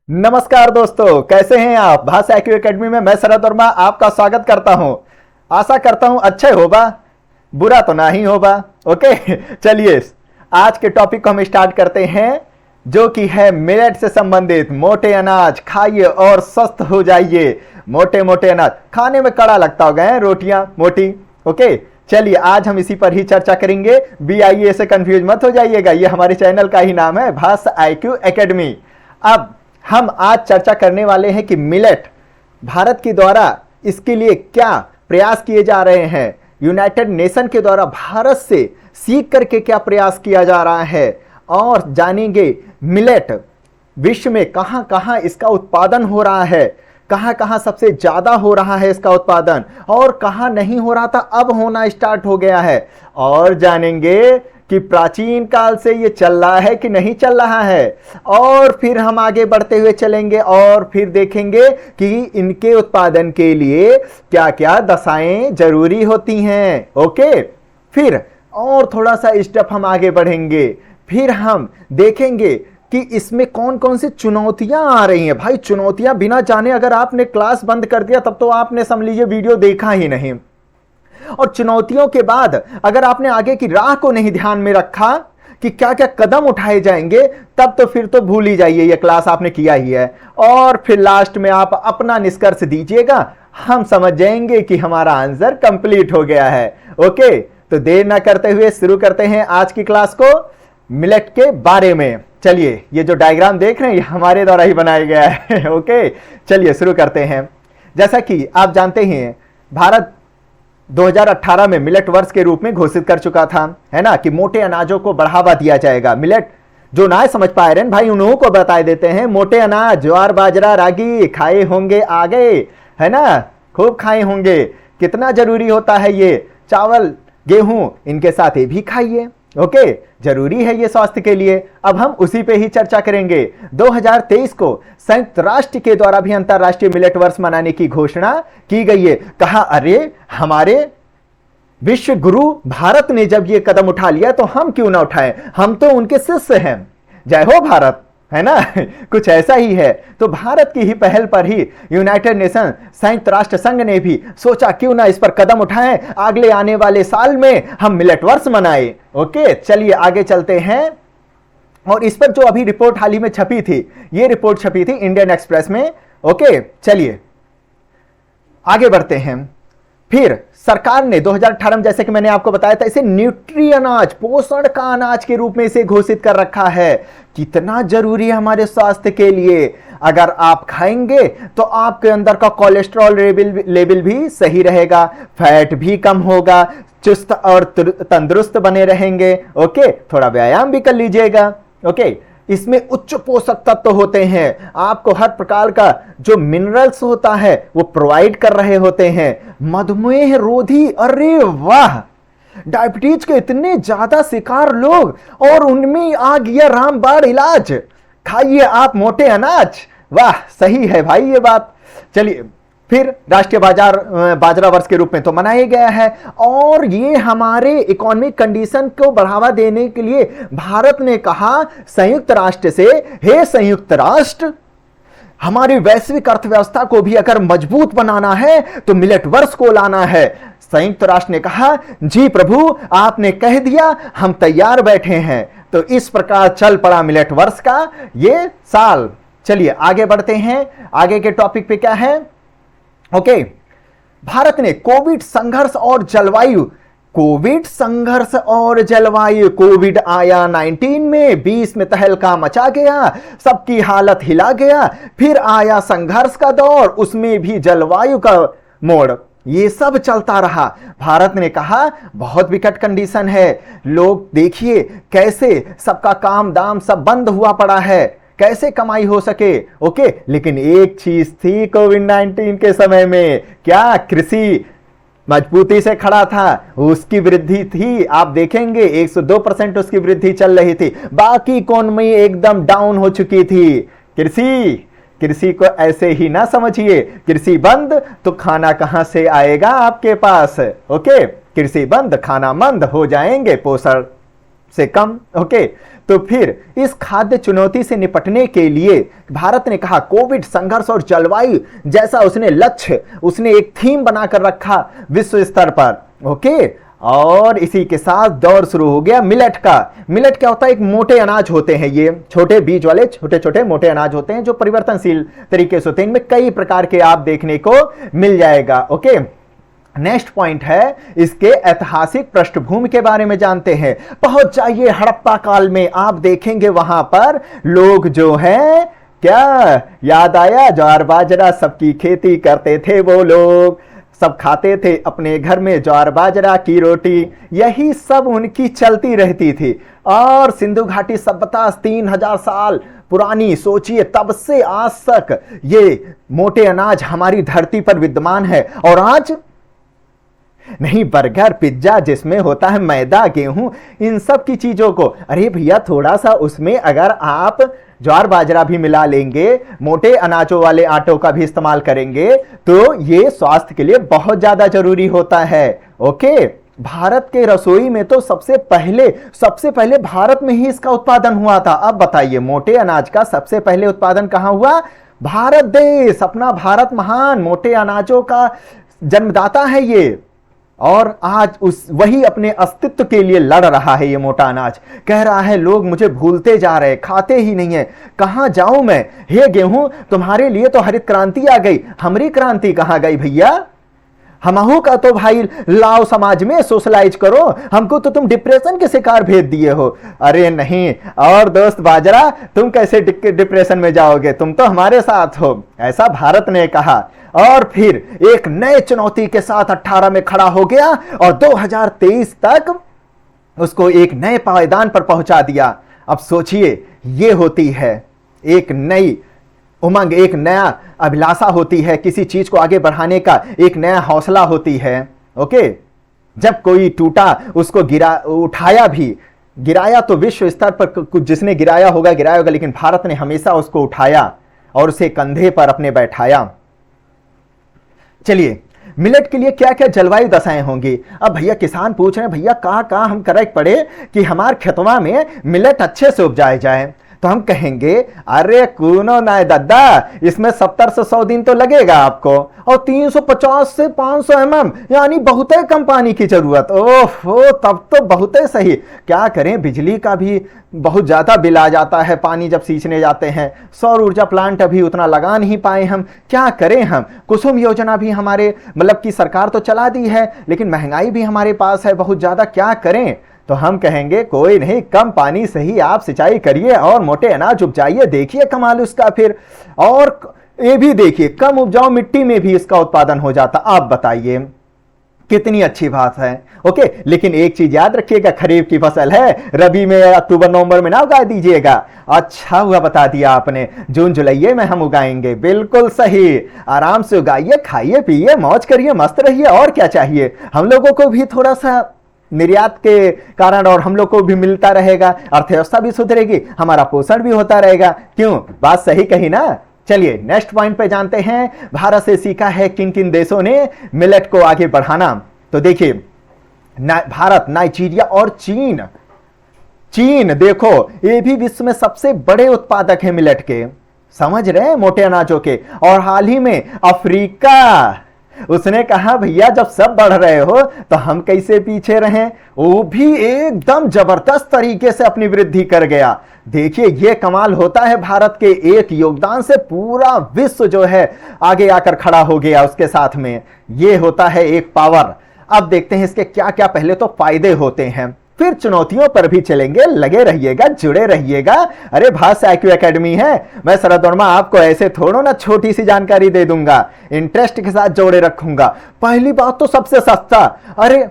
नमस्कार दोस्तों, कैसे हैं आप। भाषा IQ एकेडमी में मैं शरद वर्मा आपका स्वागत करता हूं। आशा करता हूं अच्छे होगा, बुरा तो ना ही होगा। ओके, चलिए आज के टॉपिक को हम स्टार्ट करते हैं, जो कि है मिलेट से संबंधित। मोटे अनाज खाइए और स्वस्थ हो जाइए। मोटे मोटे अनाज खाने में कड़ा लगता होगा, रोटियां मोटी। ओके, चलिए आज हम इसी पर ही चर्चा करेंगे। BIA से कंफ्यूज मत हो जाइएगा, ये हमारे चैनल का ही नाम है, भाषा IQ एकेडमी। अब हम आज चर्चा करने वाले हैं कि मिलेट भारत के द्वारा इसके लिए क्या प्रयास किए जा रहे हैं। यूनाइटेड नेशन के द्वारा भारत से सीख करके क्या प्रयास किया जा रहा है, और जानेंगे मिलेट विश्व में कहां कहां इसका उत्पादन हो रहा है, कहां कहां सबसे ज्यादा हो रहा है इसका उत्पादन, और कहां नहीं हो रहा था अब होना स्टार्ट हो गया है। और जानेंगे कि प्राचीन काल से ये चल रहा है कि नहीं चल रहा है। और फिर हम आगे बढ़ते हुए चलेंगे और फिर देखेंगे कि इनके उत्पादन के लिए क्या क्या दशाएं जरूरी होती हैं। ओके, फिर और थोड़ा सा स्टेप हम आगे बढ़ेंगे, फिर हम देखेंगे कि इसमें कौन कौन सी चुनौतियां आ रही हैं। भाई चुनौतियां बिना जाने अगर आपने क्लास बंद कर दिया तब तो आपने समझ लीजिए वीडियो देखा ही नहीं। और चुनौतियों के बाद अगर आपने आगे की राह को नहीं ध्यान में रखा कि क्या क्या कदम उठाए जाएंगे, तब तो फिर तो भूल ही जाइए, ये क्लास आपने किया ही है। और फिर लास्ट में आप अपना निष्कर्ष दीजिएगा, हम समझ जाएंगे कि हमारा आंसर कंप्लीट हो गया है। ओके, तो देर ना करते हुए शुरू करते हैं आज की क्लास को मिलेट के बारे में। चलिए, ये जो डायग्राम देख रहे हैं ये हमारे द्वारा ही बनाया गया है। ओके, चलिए शुरू करते हैं। जैसा कि आप जानते हैं, भारत 2018 में मिलेट वर्ष के रूप में घोषित कर चुका था, है ना, कि मोटे अनाजों को बढ़ावा दिया जाएगा। मिलेट जो ना समझ पाए रहे भाई, उन्हों को बता देते हैं। मोटे अनाज ज्वार बाजरा रागी खाए होंगे आगे, है ना, खूब खाए होंगे। कितना जरूरी होता है ये चावल गेहूं, इनके साथ ये भी खाइए। ओके, जरूरी है ये स्वास्थ्य के लिए। अब हम उसी पे ही चर्चा करेंगे। 2023 को संयुक्त राष्ट्र के द्वारा भी अंतरराष्ट्रीय मिलेट वर्ष मनाने की घोषणा की गई है। कहा अरे हमारे विश्व गुरु भारत ने जब ये कदम उठा लिया तो हम क्यों ना उठाएं, हम तो उनके शिष्य हैं। जय हो भारत, है ना। कुछ ऐसा ही है। तो भारत की ही पहल पर ही यूनाइटेड नेशन संयुक्त राष्ट्र संघ ने भी सोचा क्यों ना इस पर कदम उठाएं, अगले आने वाले साल में हम मिलेट वर्ष मनाएं। ओके, चलिए आगे चलते हैं। और इस पर जो अभी रिपोर्ट हाल ही में छपी थी, ये रिपोर्ट छपी थी इंडियन एक्सप्रेस में। ओके, चलिए आगे बढ़ते हैं। फिर सरकार ने 2018 में, जैसे कि मैंने आपको बताया था, इसे न्यूट्री अनाज, पोषण का अनाज के रूप में इसे घोषित कर रखा है। कितना जरूरी है हमारे स्वास्थ्य के लिए। अगर आप खाएंगे तो आपके अंदर का कोलेस्ट्रॉल लेवल भी सही रहेगा, फैट भी कम होगा, चुस्त और तंदुरुस्त बने रहेंगे। ओके, थोड़ा व्यायाम भी कर लीजिएगा। ओके, इसमें उच्च पोषक तत्व होते हैं, आपको हर प्रकार का जो मिनरल्स होता है वो प्रोवाइड कर रहे होते हैं। मधुमेह रोधी, अरे वाह, डायबिटीज के इतने ज्यादा शिकार लोग और उनमें आ गया रामबाण इलाज। खाइए आप मोटे अनाज, वाह सही है भाई ये बात। चलिए, फिर राष्ट्रीय बाजरा वर्ष के रूप में तो मनाया गया है। और ये हमारे इकोनॉमिक कंडीशन को बढ़ावा देने के लिए भारत ने कहा संयुक्त राष्ट्र से, हे संयुक्त राष्ट्र, हमारी वैश्विक अर्थव्यवस्था को भी अगर मजबूत बनाना है तो मिलेट वर्ष को लाना है। संयुक्त राष्ट्र ने कहा जी प्रभु, आपने कह दिया, हम तैयार बैठे हैं। तो इस प्रकार चल पड़ा मिलेट वर्ष का ये साल। चलिए आगे बढ़ते हैं। आगे के टॉपिक पे क्या है। ओके, भारत ने कोविड संघर्ष और जलवायु, कोविड आया 19 में, 20 में तहलका मचा गया, सबकी हालत हिला गया। फिर आया संघर्ष का दौर, उसमें भी जलवायु का मोड़, ये सब चलता रहा। भारत ने कहा बहुत विकट कंडीशन है, लोग देखिए कैसे सबका काम दाम सब बंद हुआ पड़ा है, कैसे कमाई हो सके। ओके, लेकिन एक चीज थी कोविड-19 के समय में, क्या, कृषि मजबूती से खड़ा था, उसकी वृद्धि थी। आप देखेंगे 102% उसकी वृद्धि चल रही थी, बाकी इकोनॉमी एकदम डाउन हो चुकी थी। कृषि को ऐसे ही ना समझिए, कृषि बंद तो खाना कहां से आएगा आपके पास। ओके, कृषि बंद, खाना मंद हो जाएंगे, पोषण से कम। ओके, तो फिर इस खाद्य चुनौती से निपटने के लिए भारत ने कहा कोविड, संघर्ष और जलवायु जैसा उसने लक्ष्य, उसने एक थीम बनाकर रखा विश्व स्तर पर। ओके, और इसी के साथ दौर शुरू हो गया मिलेट का। मिलेट क्या होता है? एक मोटे अनाज होते हैं, ये छोटे बीज वाले छोटे छोटे मोटे अनाज होते हैं जो परिवर्तनशील तरीके से होते हैं। इनमें कई प्रकार के आप देखने को मिल जाएगा। ओके, नेक्स्ट पॉइंट है इसके ऐतिहासिक पृष्ठभूमि के बारे में जानते हैं। पहुंच जाइए हड़प्पा काल में, आप देखेंगे वहां पर लोग जो हैं, क्या याद आया? ज्वार बाजरा सबकी खेती करते थे वो लोग, सब खाते थे अपने घर में ज्वार बाजरा की रोटी, यही सब उनकी चलती रहती थी। और सिंधु घाटी सभ्यता 3000 साल पुरानी, सोचिए तब से आज तक ये मोटे अनाज हमारी धरती पर विद्यमान है। और आज नहीं, बर्गर पिज्जा जिसमें होता है मैदा गेहूं, इन सब की चीजों को, अरे भैया थोड़ा सा उसमें अगर आप ज्वार बाजरा भी मिला लेंगे, मोटे अनाजों वाले आटों का भी इस्तेमाल करेंगे, तो ये स्वास्थ्य के लिए बहुत ज्यादा जरूरी होता है। ओके, भारत के रसोई में तो सबसे पहले भारत में ही इसका उत्पादन हुआ था। अब बताइए, मोटे अनाज का सबसे पहले उत्पादन कहां हुआ? भारत देश, अपना भारत महान मोटे अनाजों का जन्मदाता है ये। और आज वही अपने अस्तित्व के लिए लड़ रहा है। ये मोटा अनाज कह रहा है लोग मुझे भूलते जा रहे, खाते ही नहीं है, कहां जाऊं मैं? हे गेहूं, तुम्हारे लिए तो हरित क्रांति आ गई, हमारी क्रांति कहां गई भैया? हमहू का तो भाई लाओ समाज में सोशलाइज करो, हमको तो तुम डिप्रेशन के शिकार भेज दिए हो। अरे नहीं, और दोस्त बाजरा तुम कैसे डिप्रेशन में जाओगे, तुम तो हमारे साथ हो, ऐसा भारत ने कहा। और फिर एक नए चुनौती के साथ 18 में खड़ा हो गया और 2023 तक उसको एक नए पायदान पर पहुंचा दिया। अब सोचिए, ये होती है एक नई उमंग, एक नया अभिलाषा होती है, किसी चीज को आगे बढ़ाने का एक नया हौसला होती है। ओके, जब कोई टूटा उसको उठाया भी, गिराया तो विश्व स्तर पर कुछ जिसने गिराया होगा, लेकिन भारत ने हमेशा उसको उठाया और उसे कंधे पर अपने बैठाया। चलिए, मिलेट के लिए क्या क्या जलवायु दशाएं होंगी? अब भैया किसान पूछ रहे हैं भैया कहां हम करेक्ट पड़े कि हमारे खेतवा में मिलेट अच्छे से उपजाए जाए? तो हम कहेंगे अरे कूनो ना दादा, इसमें 70 से 100 दिन तो लगेगा आपको, और 350 से 500 mm यानी बहुत कम पानी की जरूरत। ओहो, तब तो बहुत सही। क्या करें, बिजली का भी बहुत ज्यादा बिल आ जाता है पानी जब सींचने जाते हैं। सौर ऊर्जा प्लांट अभी उतना लगा नहीं पाए हम, क्या करें हम? कुसुम योजना भी हमारे मतलब की सरकार तो चला दी है, लेकिन महंगाई भी हमारे पास है बहुत ज्यादा, क्या करें? तो हम कहेंगे कोई नहीं, कम पानी से ही आप सिंचाई करिए और मोटे अनाज उपजाइए, देखिए कमाल उसका। फिर और ये भी देखिए, कम उपजाऊ मिट्टी में भी इसका उत्पादन हो जाता। आप बताइए कितनी अच्छी बात है। ओके, लेकिन एक चीज याद रखिएगा, खरीफ की फसल है, रबी में अक्टूबर नवंबर में ना उगा दीजिएगा। अच्छा हुआ बता दिया आपने, जून जुलाई में हम उगाएंगे। बिल्कुल सही, आराम से उगाइए, खाइए पिए, मौज करिए, मस्त रहिए, और क्या चाहिए? हम लोगों को भी थोड़ा सा निर्यात के कारण और हम लोग को भी मिलता रहेगा, अर्थव्यवस्था भी सुधरेगी, हमारा पोषण भी होता रहेगा। क्यों? बात सही कही ना? चलिए नेक्स्ट पॉइंट पे जानते हैं, भारत से सीखा है किन किन देशों ने मिलेट को आगे बढ़ाना। तो देखिए, भारत, नाइजीरिया और चीन देखो, ये भी विश्व में सबसे बड़े उत्पादक है मिलेट के, समझ रहे हैं, मोटे अनाजों के। और हाल ही में अफ्रीका, उसने कहा भैया जब सब बढ़ रहे हो तो हम कैसे पीछे रहें, वो भी एकदम जबरदस्त तरीके से अपनी वृद्धि कर गया। देखिए ये कमाल होता है, भारत के एक योगदान से पूरा विश्व जो है आगे आकर खड़ा हो गया उसके साथ में, ये होता है एक पावर। अब देखते हैं इसके क्या क्या पहले तो फायदे होते हैं, फिर चुनौतियों पर भी चलेंगे। लगे रहिएगा, जुड़े रहिएगा। अरे भाषा IQ एकेडमी है, मैं शरद वर्मा आपको ऐसे थोड़ा ना छोटी सी जानकारी दे दूंगा, इंटरेस्ट के साथ जोड़े रखूंगा। पहली बात तो सबसे सस्ता, अरे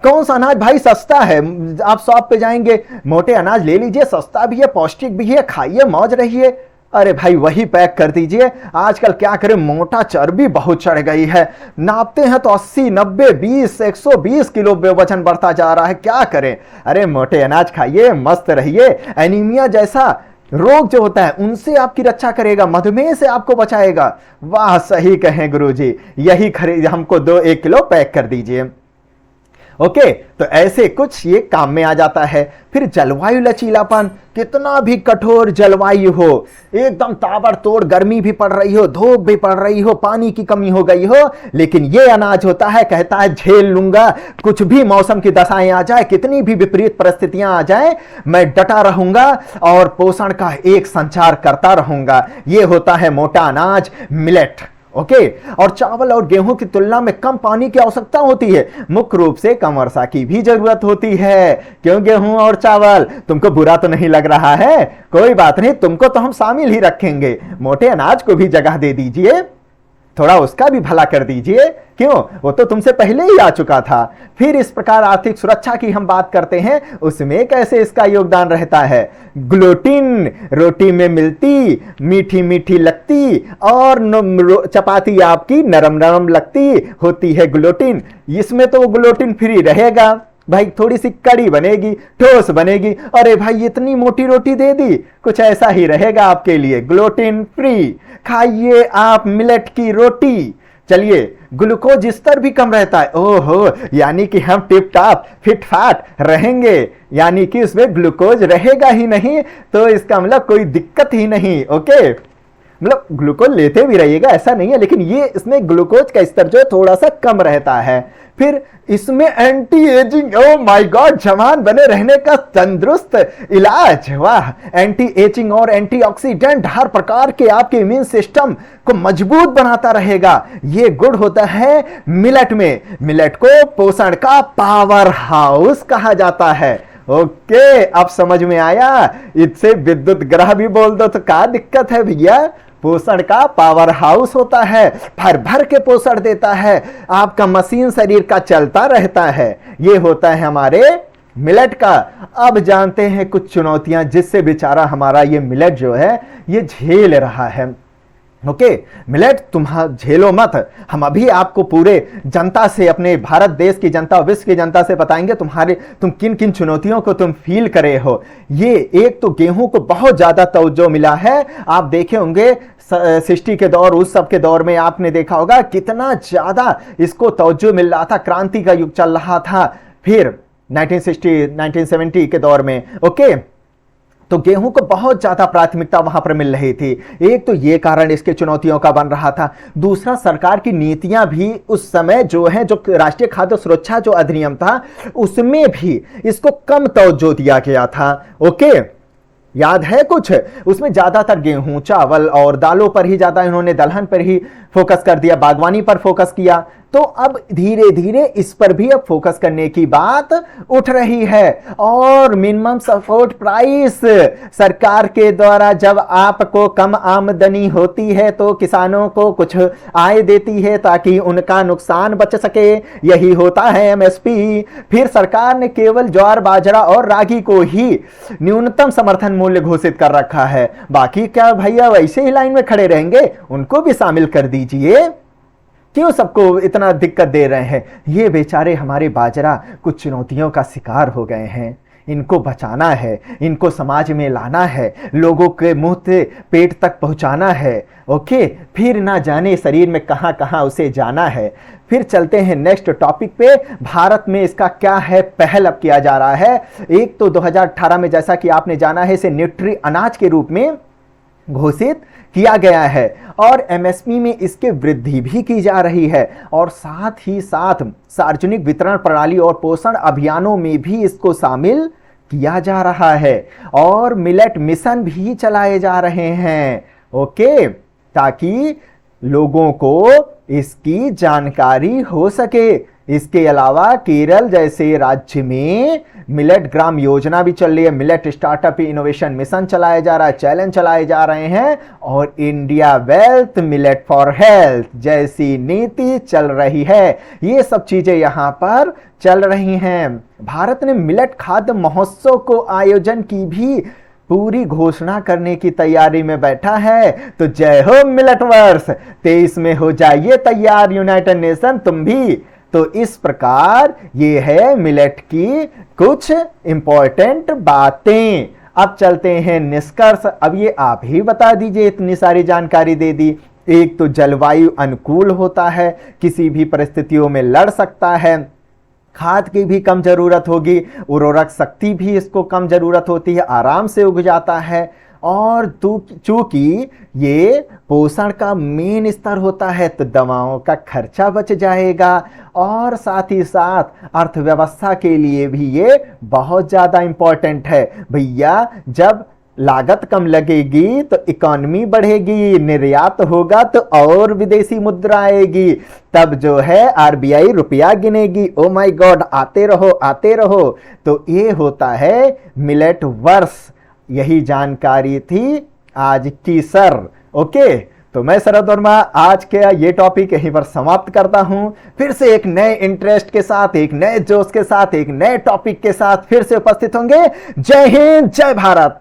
कौन सा अनाज भाई सस्ता है? आप शॉप पे जाएंगे, मोटे अनाज ले लीजिए, सस्ता भी है, पौष्टिक भी है, खाइए, मौज रहिए। अरे भाई वही पैक कर दीजिए। आजकल क्या करें, मोटा चर्बी बहुत चढ़ गई है, नापते हैं तो 80, 90, 20, 120 किलो वजन बढ़ता जा रहा है, क्या करें? अरे मोटे अनाज खाइए, मस्त रहिए। एनीमिया जैसा रोग जो होता है उनसे आपकी रक्षा करेगा, मधुमेह से आपको बचाएगा। वाह, सही कहें गुरुजी, यही खरीद हमको 1 किलो पैक कर दीजिए। ओके, तो ऐसे कुछ ये काम में आ जाता है। फिर जलवायु लचीलापन, कितना भी कठोर जलवायु हो, एकदम ताबड़तोड़ गर्मी भी पड़ रही हो, धूप भी पड़ रही हो, पानी की कमी हो गई हो, लेकिन ये अनाज होता है, कहता है झेल लूंगा, कुछ भी मौसम की दशाएं आ जाए, कितनी भी विपरीत परिस्थितियां आ जाए, मैं डटा रहूंगा और पोषण का एक संचार करता रहूंगा। ये होता है मोटा अनाज, मिलेट। ओके, और चावल और गेहूं की तुलना में कम पानी की आवश्यकता होती है, मुख्य रूप से कम वर्षा की भी जरूरत होती है। क्यों गेहूं और चावल? तुमको बुरा तो नहीं लग रहा है? कोई बात नहीं, तुमको तो हम शामिल ही रखेंगे। मोटे अनाज को भी जगह दे दीजिए, थोड़ा उसका भी भला कर दीजिए। क्यों? वो तो तुमसे पहले ही आ चुका था। फिर इस प्रकार आर्थिक सुरक्षा की हम बात करते हैं, उसमें कैसे इसका योगदान रहता है। ग्लूटीन, रोटी में मिलती, मीठी मीठी लगती, और चपाती आपकी नरम नरम लगती होती है ग्लूटीन। इसमें तो ग्लूटीन फ्री रहेगा भाई, थोड़ी सी कड़ी बनेगी, ठोस बनेगी। अरे भाई इतनी मोटी रोटी दे दी, कुछ ऐसा ही रहेगा आपके लिए, ग्लूटीन फ्री। खाइए आप मिलेट की रोटी। चलिए, ग्लूकोज स्तर भी कम रहता है। ओहो, यानी कि हम टिप टॉप फिट फाट रहेंगे, यानी कि उसमें ग्लूकोज रहेगा ही नहीं, तो इसका मतलब कोई दिक्कत ही नहीं। ओके, मतलब ग्लूकोज लेते भी रहिएगा, ऐसा नहीं है, लेकिन ये इसमें ग्लूकोज का स्तर जो है थोड़ा सा कम रहता है। फिर इसमें anti ageing, oh my God, जवान बने रहने का तंदुरुस्त इलाज, वाह। एंटी एजिंग और एंटीऑक्सीडेंट हर प्रकार के आपके इम्यून सिस्टम को मजबूत बनाता रहेगा। ये गुण होता है मिलेट में। मिलेट को पोषण का पावर हाउस कहा जाता है। ओके, अब समझ में आया। इससे विद्युत ग्रह भी बोल दो तो क्या दिक्कत है भैया। पोषण का पावर हाउस होता है, भर भर के पोषण देता है, आपका मशीन शरीर का चलता रहता है। ये होता है हमारे मिलेट का। अब जानते हैं कुछ चुनौतियां जिससे बेचारा हमारा ये मिलेट जो है ये झेल रहा है। ओके, मिलेट तुम झेलो मत, हम अभी आपको पूरे जनता से, अपने भारत देश की जनता, विश्व की जनता से बताएंगे तुम किन किन चुनौतियों को तुम फील करे हो। ये एक तो गेहूं को बहुत ज्यादा तवज्जो मिला है। आप देखे होंगे सृष्टि के दौर, उस सब के दौर में आपने देखा होगा कितना ज्यादा इसको तवज्जो मिल रहा था, क्रांति का युग चल रहा था। फिर 1960 1970 के दौर में ओके, तो गेहूं को बहुत ज्यादा प्राथमिकता वहां पर मिल रही थी। एक तो ये कारण इसके चुनौतियों का बन रहा था, दूसरा सरकार की नीतियां भी उस समय जो है, जो राष्ट्रीय खाद्य सुरक्षा जो अधिनियम था उसमें भी इसको कम तवज्जो दिया गया था। ओके, याद है कुछ, उसमें ज्यादातर गेहूं, चावल और दालों पर ही ज्यादा इन्होंने, दलहन पर ही फोकस कर दिया, बागवानी पर फोकस किया। तो अब धीरे धीरे इस पर भी अब फोकस करने की बात उठ रही है। और मिनिमम सपोर्ट प्राइस सरकार के द्वारा, जब आपको कम आमदनी होती है तो किसानों को कुछ आय देती है ताकि उनका नुकसान बच सके, यही होता है एमएसपी। फिर सरकार ने केवल ज्वार, बाजरा और रागी को ही न्यूनतम समर्थन मूल्य घोषित कर रखा है। बाकी क्या भैया वैसे ही लाइन में खड़े रहेंगे, उनको भी शामिल कर दीजिए। क्यों सबको इतना दिक्कत दे रहे हैं? ये बेचारे हमारे बाजरा कुछ चुनौतियों का शिकार हो गए हैं, इनको बचाना है, इनको समाज में लाना है, लोगों के मुंह से पेट तक पहुंचाना है। ओके, फिर ना जाने शरीर में कहां कहां उसे जाना है। फिर चलते हैं नेक्स्ट टॉपिक पे। भारत में इसका क्या है पहल अब किया जा रहा है। एक तो 2018 में जैसा कि आपने जाना है इसे न्यूट्री अनाज के रूप में घोषित किया गया है और एमएसपी में इसके वृद्धि भी की जा रही है, और साथ ही साथ सार्वजनिक वितरण प्रणाली और पोषण अभियानों में भी इसको शामिल किया जा रहा है, और मिलेट मिशन भी चलाए जा रहे हैं। ओके, ताकि लोगों को इसकी जानकारी हो सके। इसके अलावा केरल जैसे राज्य में मिलेट ग्राम योजना भी चल रही है, मिलेट स्टार्टअप इनोवेशन मिशन चलाया जा रहा है, चैलेंज चलाए जा रहे हैं, और India wealth millet for health जैसी नीति चल रही है। ये सब चीजें यहां पर चल रही हैं। भारत ने मिलेट खाद्य महोत्सव को आयोजन की भी पूरी घोषणा करने की तैयारी में बैठा है। तो जय हो मिलेट वर्ष, 23 में हो जाइए तैयार यूनाइटेड नेशन तुम भी। तो इस प्रकार ये है मिलेट की कुछ इंपॉर्टेंट बातें। अब चलते हैं निष्कर्ष। अब ये आप ही बता दीजिए, इतनी सारी जानकारी दे दी। एक तो जलवायु अनुकूल होता है, किसी भी परिस्थितियों में लड़ सकता है, खाद की भी कम जरूरत होगी, उर्वरक शक्ति भी इसको कम जरूरत होती है, आराम से उग जाता है। और चूंकि ये पोषण का मेन स्तर होता है तो दवाओं का खर्चा बच जाएगा, और साथ ही साथ अर्थव्यवस्था के लिए भी ये बहुत ज्यादा इंपॉर्टेंट है। भैया जब लागत कम लगेगी तो इकोनॉमी बढ़ेगी, निर्यात होगा तो और विदेशी मुद्रा आएगी, तब जो है आरबीआई रुपया गिनेगी। ओ माय गॉड, आते रहो आते रहो। तो ये होता है मिलेट वर्ष। यही जानकारी थी आज की सर। ओके, तो मैं शरद वर्मा आज के ये टॉपिक यहीं पर समाप्त करता हूं। फिर से एक नए इंटरेस्ट के साथ, एक नए जोश के साथ, एक नए टॉपिक के साथ फिर से उपस्थित होंगे। जय हिंद, जय भारत।